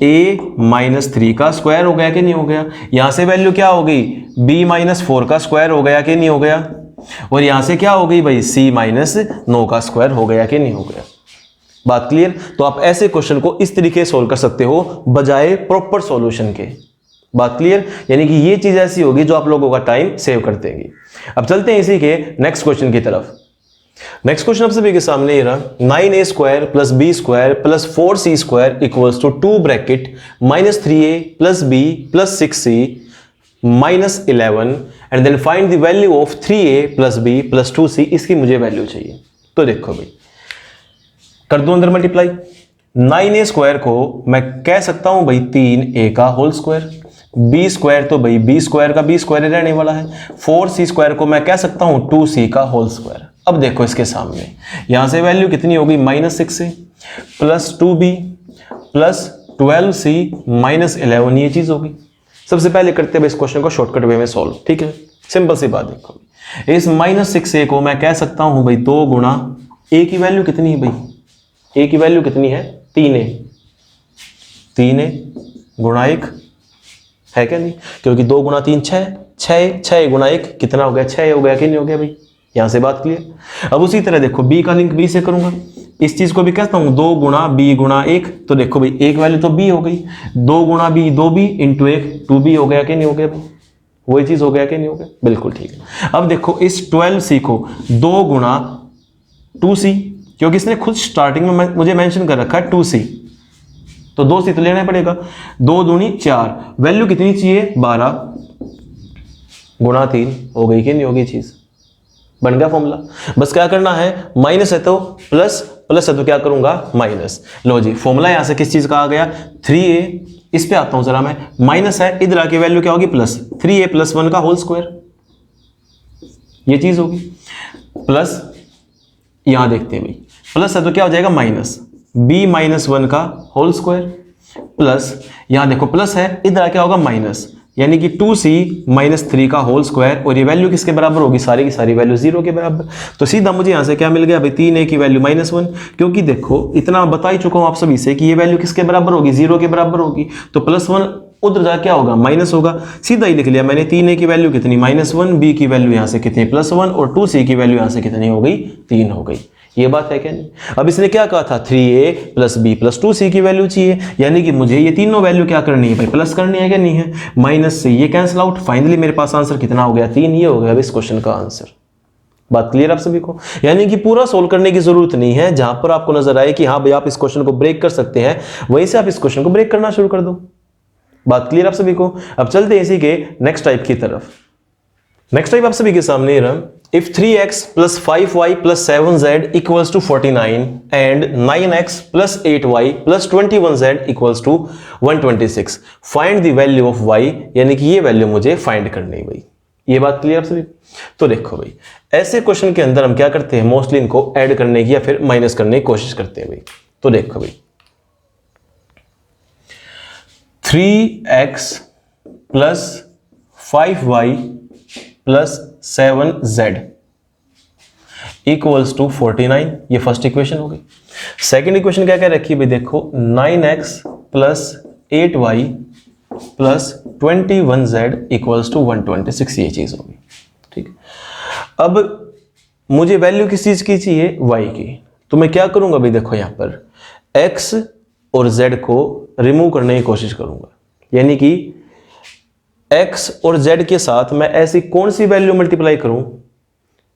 a माइनस 3 का स्क्वायर हो गया कि नहीं हो गया, यहां से वैल्यू क्या हो गई b माइनस 4 का स्क्वायर हो गया कि नहीं हो गया, और यहां से क्या हो गई भाई c माइनस 9 का स्क्वायर हो गया कि नहीं हो गया। बात क्लियर? तो आप ऐसे क्वेश्चन को इस तरीके से सोल्व कर सकते हो बजाय प्रॉपर सॉल्यूशन के। बात क्लियर? यानी कि ये चीज ऐसी होगी जो आप लोगों का टाइम सेव कर देंगी। अब चलते हैं इसी के नेक्स्ट क्वेश्चन की तरफ। नेक्स्ट क्वेश्चन आप सभी के सामने ये रहा, 9a square plus b square plus 4c square equals to 2 bracket minus 3a plus b plus 6c minus 11 and then find the value of 3a plus b plus 2c, इसकी मुझे value चाहिए। तो देखो भाई कर दो अंदर मल्टीप्लाई, 9a स्क्वायर को मैं कह सकता हूं भाई 3a का होल स्क्वायर, बी स्क्वायर, तो भाई बी स्क्वायर का बी स्क्वायर रहने वाला है। 4c स्क्वायर को मैं कह सकता हूं 2c का होल स्क्वायर। अब देखो इसके सामने यहां से वैल्यू कितनी होगी -6a plus 2b plus 12c minus 11, ये चीज होगी। सबसे पहले करते हैं इस क्वेश्चन को शॉर्टकट वे में सॉल्व, ठीक है। सिंपल सी बात देखो, इस -6a को मैं कह सकता हूं भाई 2 गुणा a की वैल्यू कितनी है भाई, a की वैल्यू कितनी है 3a, 3a गुणा 1 है क्या नहीं, क्योंकि 2 गुणा 3 6, 6 गुणा 1 कितना हो गया 6 हो गया कि नहीं हो गया भाई, यहां से बात क्लियर। अब उसी तरह देखो b का लिंक b से करूंगा, इस चीज को भी कहता हूं 2 गुणा b गुणा 1, तो देखो भाई एक वैल्यू तो b हो गई, 2 गुणा b 2b इंटू 1 2b हो गया कि नहीं हो गया भाई, वही चीज हो गया कि नहीं हो गया, बिल्कुल ठीक है। अब देखो इस 12c को 2 गुणा 2c, क्योंकि इसने खुद स्टार्टिंग में मुझे मेंशन कर रखा है 2c, तो 2c तो लेना पड़ेगा, 2 दूनी 4, वैल्यू कितनी चाहिए 12 गुणा 3 हो गई कि नहीं होगी चीज, बन गया फॉर्मूला। बस क्या करना है, माइनस है तो प्लस, प्लस है तो क्या करूंगा माइनस। लो जी फॉर्मूला यहां से किस चीज का आ गया 3a, इस पे आता हूं जरा मैं, माइनस है इधर आके वैल्यू क्या होगी प्लस, 3a + 1 का होल स्क्वायर, ये चीज होगी, प्लस यहां देखते हैं भाई प्लस है तो क्या हो जाएगा माइनस, b - 1 का होल स्क्वायर, प्लस यहां देखो प्लस है इधर क्या होगा माइनस, यानी कि 2c - 3 का होल स्क्वायर, और ये वैल्यू किसके बराबर होगी, सारी की सारी वैल्यू 0 के बराबर। तो सीधा मुझे यहां से क्या मिल गया भाई 3a की वैल्यू -1, क्योंकि देखो इतना बता ही चुका हूं आप सभी से कि ये वैल्यू किसके बराबर होगी 0 के बराबर होगी, तो +1 उधर जा क्या होगा माइनस होगा, सीधा ही लिख लिया मैंने 3a की वैल्यू कितनी -1, b की वैल्यू यहां से कितनी +1, और 2c की वैल्यू यहां से कितनी हो गई 3 हो गई। ये बात है क्या नहीं। अब इसने क्या कहा था 3a + b + 2c की वैल्यू चाहिए, यानी कि मुझे ये तीनों वैल्यू क्या करनी है भाई प्लस करनी है क्या नहीं है, माइनस से ये कैंसिल आउट, फाइनली मेरे पास आंसर कितना हो गया 3, ये हो गया इस क्वेश्चन का आंसर। बात क्लियर आप सभी को, यानी कि पूरा सोल्व करने की जरूरत नहीं है, जहां पर आपको नजर आए कि हाँ भाई आप इस क्वेश्चन को ब्रेक कर सकते हैं, वहीं से आप इस क्वेश्चन को ब्रेक करना शुरू कर दो। बात क्लियर आप सभी को। अब चलते हैं इसी के नेक्स्ट टाइप की तरफ। नेक्स्ट टाइप आप सभी के सामने रहा, if 3x + 5y + 7z = 49 and 9x + 8y + 21z = 126, find the value of y, यानी कि ये वैल्यू मुझे फाइंड करनी है भाई। ये बात क्लियर आप सभी। तो देखो भाई ऐसे क्वेश्चन के अंदर हम क्या करते हैं, मोस्टली इनको ऐड करने की या फिर माइनस करने की कोशिश करते हैं भाई। तो देखो भाई 3x + 5y + 7z = 49, ये फर्स्ट इक्वेशन हो गई। सेकंड इक्वेशन क्या क्या रखी भाई, देखो 9x + 8y + 21z = 126, ये चीज होगी, ठीक है। अब मुझे वैल्यू किस चीज की चाहिए, y की, तो मैं क्या करूंगा भाई, देखो यहां पर x और z को रिमूव करने की कोशिश करूंगा, यानी कि x और z के साथ मैं ऐसी कौन सी वैल्यू मल्टीप्लाई करूं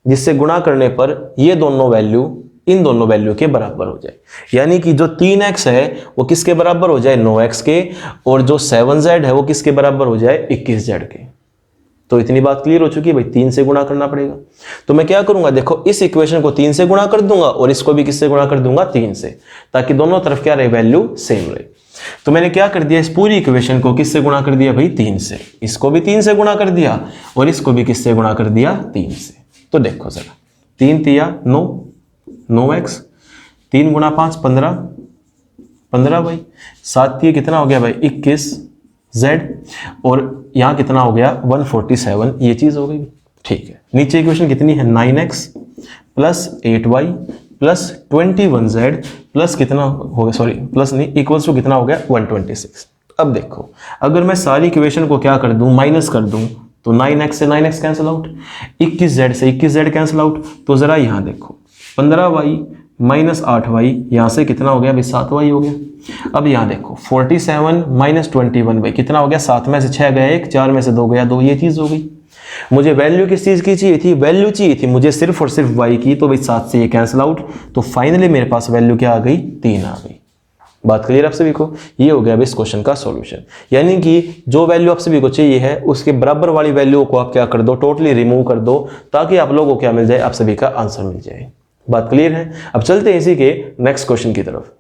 जिससे गुणा करने पर ये दोनों वैल्यू इन दोनों वैल्यू के बराबर हो जाए, यानी कि जो 3x है वो किसके बराबर हो जाए 9x के, और जो 7z है वो किसके बराबर हो जाए 21z के। तो इतनी बात क्लियर हो चुकी है भाई, 3 से गुणा करना पड़ेगा। तो मैं क्या करूंगा, देखो इस इक्वेशन को 3 से गुणा कर दूंगा और इसको भी किससे गुणा कर दूंगा 3 से, ताकि दोनों तरफ क्या रहे वैल्यू सेम रहे। तो मैंने क्या कर दिया, इस पूरी इक्वेशन को किससे गुणा कर दिया भाई 3 से, इसको भी 3 से गुणा कर दिया और इसको भी किससे गुणा कर दिया 3 से। तो देखो जरा 3 × 3 = 9, 9x, 3 × 5 15, 15 भाई, 7 × 3 कितना हो गया भाई 21z, और यहाँ कितना हो गया 147, ये चीज हो गई, ठीक है। नीचे इक्वेशन कितनी है 9x + 8y + 21z प्लस कितना हो गया, सॉरी प्लस नहीं, इक्वल्स टू कितना हो गया 126। अब देखो अगर मैं सारी इक्वेशन को क्या कर दूं माइनस कर दूं, तो 9x से 9x कैंसिल आउट, 21z से 21z कैंसिल आउट, तो जरा यहां देखो 15y - 8y, यहां से कितना हो गया भाई 7y हो गया। अब यहां देखो 47 - 21 भाई कितना हो गया, 7 में से 6 गया 1, 4 में से 2 गया 2, ये चीज हो गई। मुझे वैल्यू किस चीज की चाहिए थी, वैल्यू चाहिए थी मुझे सिर्फ और सिर्फ y की, तो भाई 7 से ये कैंसिल आउट, तो फाइनली मेरे पास वैल्यू क्या आ गई 3 आ गई। बात क्लियर आप सभी को, ये हो गया इस क्वेश्चन का सॉल्यूशन। यानी कि जो वैल्यू आप सभी को चाहिए है उसके बराबर वाली वैल्यू को आप क्या कर दो, टोटली रिमूव कर दो, ताकि आप लोगों को क्या मिल जाए, आप सभी का आंसर मिल जाए। बात क्लियर है। अब चलते हैं इसी के नेक्स्ट क्वेश्चन की तरफ।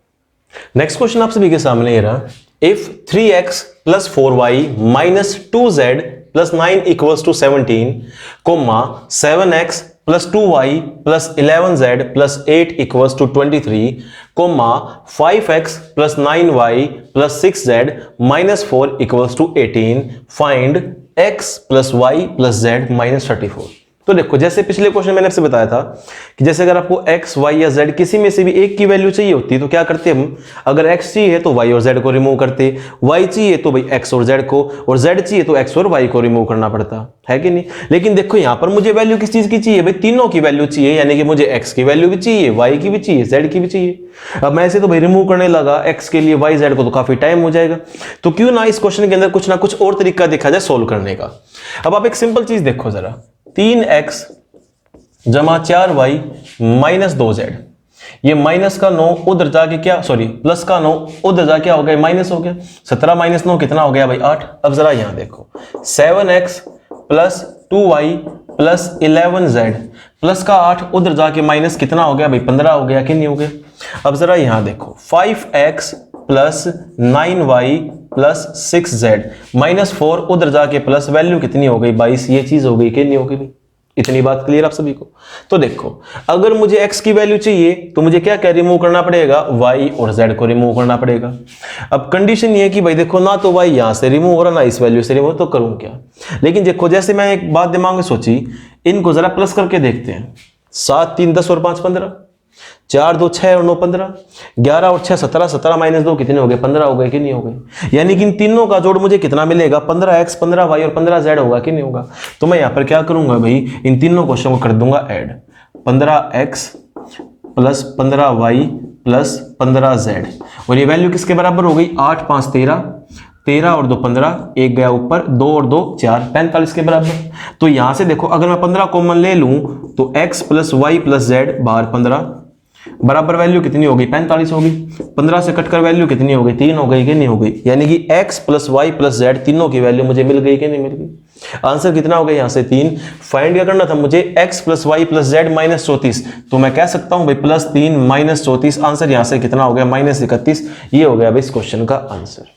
नेक्स्ट क्वेश्चन आप सभी के सामने ये रहा, if 3x plus 4y minus 2z plus 9 equals to 17, comma 7x plus 2y plus 11z plus 8 equals to 23, comma 5x plus 9y plus 6z minus 4 equals to 18, find x plus y plus z minus 34। तो देखो जैसे पिछले question मैंने आपसे बताया था कि जैसे अगर आपको x, y या z किसी में से भी एक की वैल्यू चाहिए होती तो क्या करते हम, अगर x चाहिए तो y और z को रिमूव करते, y चाहिए तो भाई x और z को, और z चाहिए तो x और y को रिमूव करना पड़ता है कि नहीं। लेकिन देखो यहां पर मुझे वैल्यू किस चीज की चाहिए भाई, तीनों की वैल्यू चाहिए, यानी कि मुझे x की वैल्यू भी चाहिए, y की भी चाहिए, z की भी चाहिए। अब मैं ऐसे तो भाई रिमूव करने लगा x के लिए, y z को तो काफी टाइम हो जाएगा, तो क्यों ना इस क्वेश्चन के अंदर कुछ ना कुछ और तरीका देखा जाए सोल्व करने का। अब आप एक सिंपल चीज देखो जरा, 3x जमा 4y माइनस 2z, ये माइनस का 9 उधर जाके क्या, सॉरी प्लस का 9 उधर जाके क्या हो गया, माइनस हो गया। 17 माइनस 9 कितना हो गया भाई 8। अब जरा यहां देखो 7x plus 2y plus 11z plus का 8 उधर जाके माइनस कितना हो गया भाई 15 हो गया कि नहीं हो गया। अब जरा यहां देखो 5x plus 9y plus 6z minus 4 उधर जाके प्लस वैल्यू कितनी हो गई 22, ये चीज हो गई कि नहीं हो गई भाई। इतनी बात क्लियर आप सभी को। तो देखो अगर मुझे x की वैल्यू चाहिए तो मुझे क्या क्या रिमूव करना पड़ेगा, y और z को रिमूव करना पड़ेगा। अब कंडीशन ये है कि भाई देखो ना तो y यहां से रिमूव हो रहा ना इस वैल्यू से रिमूव, तो करूं क्या। लेकिन देखो जैसे मैं एक बात दिमाग में सोची, इनको जरा प्लस करके देखते हैं। 7 3 10 और 5 15, 4 2 6 और 9 15, 11 और 6 17, 17 माइनस 2 कितने हो गए 15 हो गए कि नहीं हो गए। यानी कि इन तीनों का जोड़ मुझे कितना मिलेगा 15x 15y और 15z होगा कि नहीं होगा। तो मैं यहां पर क्या करूंगा भाई, इन तीनों क्वेश्चन को कर दूंगा add, 15x plus 15y plus 15z, और ये वैल्यू किसके बराबर हो गई 8 5 13, 13 और 2 15, एक गया ऊपर, 2 और 2 4, 45 के बराबर। तो यहां से देखो अगर मैं 15 कॉमन ले लूं तो x plus y plus z बाहर 15 बराबर वैल्यू कितनी हो गई 45 होगी। 15 से कटकर वैल्यू कितनी हो गई 3 हो गई कि नहीं हो गई। यानी कि x plus y plus z तीनों की वैल्यू मुझे मिल गई कि नहीं मिल गई। आंसर कितना हो गया यहां से 3। फाइंड क्या करना था मुझे, x plus y plus z minus 34, तो मैं कह सकता हूं भाई प्लस 3 माइनस 34, आंसर यहां से कितना हो गया माइनस 31। ये हो गया भाई इस क्वेश्चन का आंसर।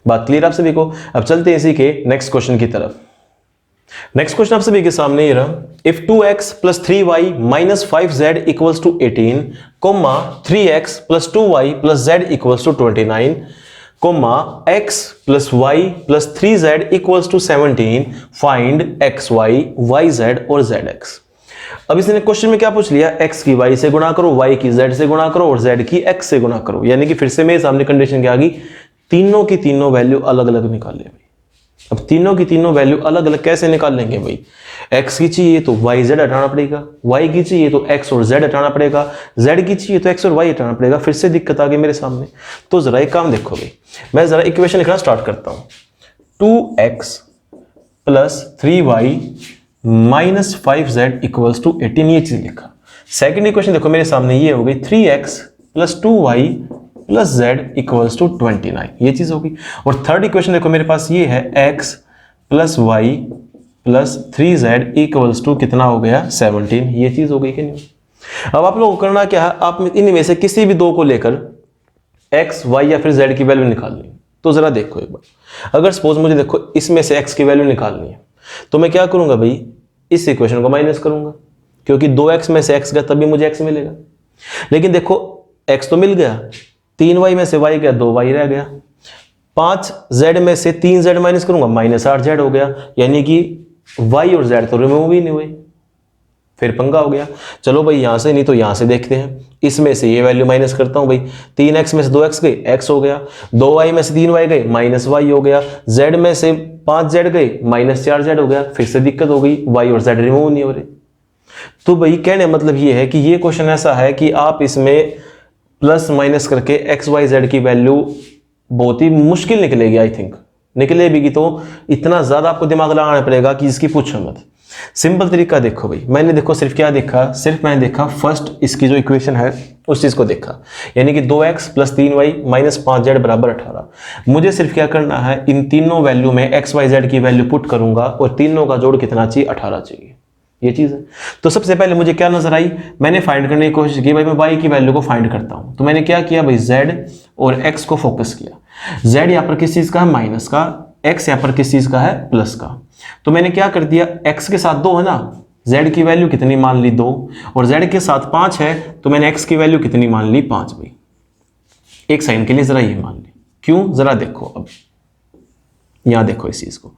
बात क्लियर आप सभी को। अब चलते हैं इसी के नेक्स्ट क्वेश्चन की तरफ। नेक्स्ट क्वेश्चन आप सभी के सामने ये रहा, if 2x plus 3y minus 5z equals to 18, comma 3x plus 2y plus z equals to 29, comma x plus y plus 3z equals to 17, find xy, yz और zx। अब इसने क्वेश्चन में क्या पूछ लिया, x की y से गुणा करो, y की z से गुणा करो और z की x से गुणा करो। यानी कि फिर से मेरे सामने कंडीशन क्या आ गई, तीनों की तीनों वैल्यू अलग अलग निकाले भाई। अब तीनों की तीनों वैल्यू अलग अलग कैसे निकाल लेंगे भाई, x की चाहिए तो y z हटाना पड़ेगा, y की चाहिए तो x और z हटाना पड़ेगा, z की चाहिए तो x और y हटाना पड़ेगा। फिर से दिक्कत आ गई मेरे सामने। तो जरा एक काम देखो भाई, मैं जरा इक्वेशन लिखना स्टार्ट करता हूं। 2x plus 3y minus 5z equals to 18, ये चीज लिखा। सेकेंड इक्वेशन देखो मेरे सामने, ये हो गई 3x plus 2y plus z equals to 29, ये चीज होगी। और थर्ड इक्वेशन देखो मेरे पास ये है x plus y plus 3z equals to कितना हो गया 17, ये चीज हो गई कि नहीं। अब आप लोगों को करना क्या है, आप इनमें से किसी भी दो को लेकर x y या फिर z की वैल्यू निकालनी। तो जरा देखो एक बार, अगर सपोज मुझे देखो इसमें से x की वैल्यू निकालनी है तो मैं क्या करूंगा भाई, इस इक्वेशन को माइनस करूंगा, क्योंकि 2x में से x गया तभी मुझे x मिलेगा। लेकिन देखो x तो मिल गया, 3y में से y गया 2y रह गया, 5z में से 3z माइनस करूंगा माइनस 8z हो गया। यानी कि y और z तो रिमूव ही नहीं हुए, फिर पंगा हो गया। चलो भाई यहां से नहीं तो यहां से देखते हैं, इसमें से ये वैल्यू माइनस करता हूं भाई, 3x में से 2x गई x हो गया, 2y में से 3y गई माइनस y हो गया, z में से 5z गई माइनस 4z हो गया। फिर से दिक्कत हो गई, y और z रिमूव नहीं हो रहे। तो भाई कहने मतलब ये है कि ये क्वेश्चन ऐसा है कि आप इसमें प्लस माइनस करके एक्स वाई जेड की वैल्यू बहुत ही मुश्किल निकलेगी। आई थिंक निकलेगी तो इतना ज्यादा आपको दिमाग लगाना पड़ेगा कि इसकी पूछो मत। सिंपल तरीका देखो भाई, मैंने देखो सिर्फ क्या देखा, सिर्फ मैंने देखा फर्स्ट इसकी जो इक्वेशन है उस चीज को देखा, यानी कि 2x plus 3y minus 5z बराबर 18। मुझे सिर्फ क्या करना है, इन तीनों वैल्यू में एक्स वाई जेड की वैल्यू पुट करूंगा और तीनों का जोड़ कितना चाहिए 18 चाहिए, ये चीज है। तो सबसे पहले मुझे क्या नजर आई, मैंने फाइंड करने की कोशिश की भाई मैं y की वैल्यू को फाइंड करता हूं। तो मैंने क्या किया भाई, z और x को फोकस किया। z यहाँ पर किस चीज का है, माइनस का, x यहाँ पर किस चीज का है, प्लस का। तो मैंने क्या कर दिया, x के साथ 2 है ना, z की वैल्यू कितनी मान ली 2, और z के साथ 5 है, तो मैंने x की वैल्यू कितनी मान ली 5 भाई। एक सेकंड के लिए जरा ये मान ली, क्यों जरा देखो, अब यहां देखो इस चीज को,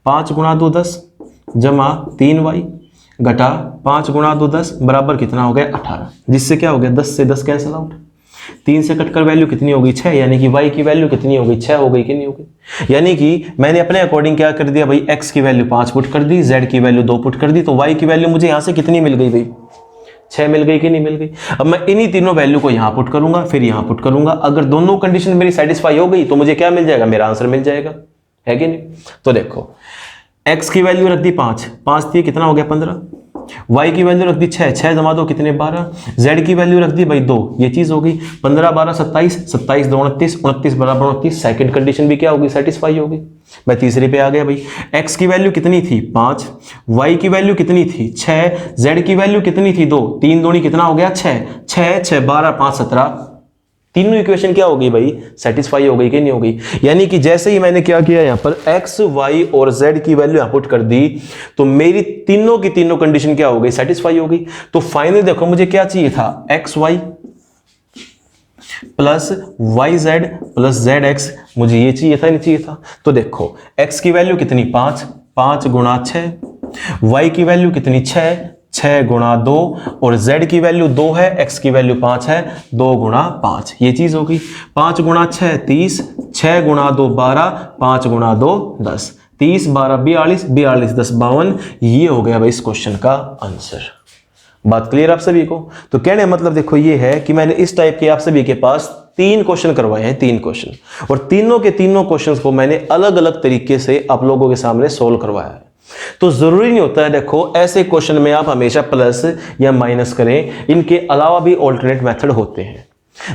5 गुणा 2 10 जमा 3y घटा 5 गुणा 2 10 बराबर कितना हो गया 18, जिससे क्या हो गया 10 से 10 कैंसिल आउट, 3 से कटकर वैल्यू कितनी होगी 6, यानी कि y की वैल्यू कितनी हो गई 6 हो गई कि नहीं हो गई। यानी कि मैंने अपने अकॉर्डिंग क्या कर दिया भाई, x की वैल्यू 5 पुट कर दी, z की वैल्यू 2 पुट कर दी, तो y की वैल्यू मुझे यहां से कितनी मिल गई भाई 6 मिल गई कि नहीं मिल गई। अब मैं इन्हीं तीनों वैल्यू को यहां पुट करूंगा, फिर यहां पुट करूंगा, अगर दोनों कंडीशन मेरी सेटिस्फाई हो गई तो मुझे क्या मिल जाएगा, मेरा आंसर मिल जाएगा, है कि नहीं। तो देखो x की वैल्यू रख दी 5, 5 थी कितना हो गया 15, y की वैल्यू रख दी 6, 6 जमा 2 कितने 12, z की वैल्यू रख दी भाई 2, ये चीज हो गई 15 12 27, 27 2 29, 29 बराबर 29, सेकंड कंडीशन भी क्या होगी, सेटिस्फाई होगी। मैं तीसरे पे आ गया भाई, x की वैल्यू कितनी थी 5, y की वैल्यू कितनी थी 6, z की वैल्यू कितनी थी 2, 3 दूनी कितना हो गया 6, 6 6 12 5 17, तीनों इक्वेशन क्या होगी भाई, सेटिस्फाई हो गई कि नहीं हो गई। यानी कि जैसे ही मैंने क्या किया यहां पर x y और z की वैल्यू यहां पुट कर दी, तो मेरी तीनों की तीनों कंडीशन क्या हो गई, सेटिस्फाई हो गई। तो फाइनली देखो मुझे क्या चाहिए था, x y plus y z plus z x, मुझे ये चाहिए था नहीं चाहिए था। तो देखो x की वैल्यू कितनी 5, 5 गुणा 6, y की वैल्यू कितनी 6, 6 गुणा 2, और z की वैल्यू 2 है, x की वैल्यू 5 है, 2 गुणा 5, ये चीज होगी। 5 गुणा 6 30, 6 गुणा 2 12, 5 गुणा 2 10, 30 12 42, 42 10 52, ये हो गया भाई इस क्वेश्चन का आंसर। बात क्लियर आप सभी को। तो कहने मतलब देखो ये है कि मैंने इस टाइप के आप सभी के पास 3 क्वेश्चन करवाए हैं, 3 क्वेश्चन, और तीनों के तीनों क्वेश्चंस को मैंने अलग अलग तरीके से आप लोगों के सामने सोल्व करवाया है। तो जरूरी नहीं होता है देखो ऐसे क्वेश्चन में आप हमेशा प्लस या माइनस करें, इनके अलावा भी ऑल्टरनेट मेथड होते हैं।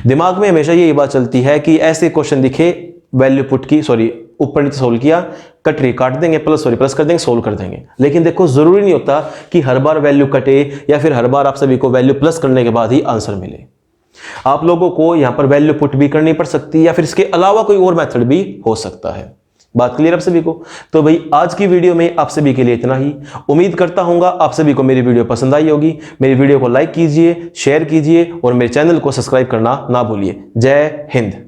दिमाग में हमेशा ये बात चलती है कि ऐसे क्वेश्चन दिखे, वैल्यू पुट की, सॉरी ऊपर नीचे सोल्व किया, कट रही काट देंगे, प्लस कर देंगे, सोल्व कर देंगे। लेकिन देखो जरूरी नहीं होता कि हर बार वैल्यू कटे या फिर हर बार आप सभी को वैल्यू प्लस करने के बाद ही आंसर मिले। आप लोगों को यहां पर वैल्यू पुट भी करनी पड़ सकती है या फिर इसके अलावा कोई और मेथड भी हो सकता है। बात क्लियर आप सभी को। तो भाई आज की वीडियो में आप सभी के लिए इतना ही। उम्मीद करता हूंगा आप सभी को मेरी वीडियो पसंद आई होगी। मेरी वीडियो को लाइक कीजिए, शेयर कीजिए और मेरे चैनल को सब्सक्राइब करना ना भूलिए। जय हिंद।